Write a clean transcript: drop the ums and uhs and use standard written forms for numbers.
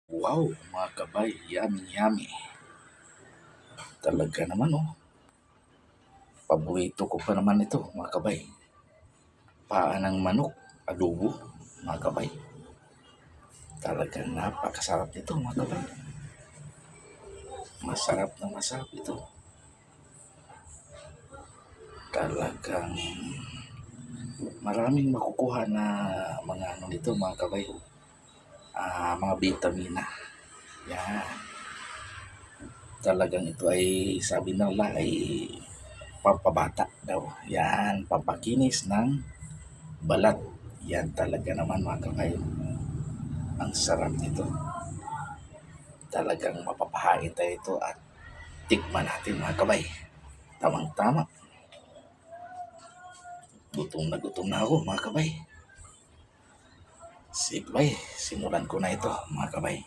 Wow, mga kabay, yummy, yummy. Talaga naman, oh. Paborito ko pa naman ito, mga kabay. Paa ng manok, adobo, mga kabay. Talagang napakasarap nito, mga kabay. Masarap na masarap ito. Talagang maraming makukuha na mga ano nito, mga kabay. Mga vitamina. Yan. Talagang ito ay sabi nila ay pampabata daw. Yan, pampakinis ng balat. Yan talaga naman, mga kabay. Ang sarap nito. Talagang mapapahain tayo ito at tikman natin, mga kabay. Tamang-tama. Gutom na ako, mga kabay. Sige, simulan ko na ito, mga kabay.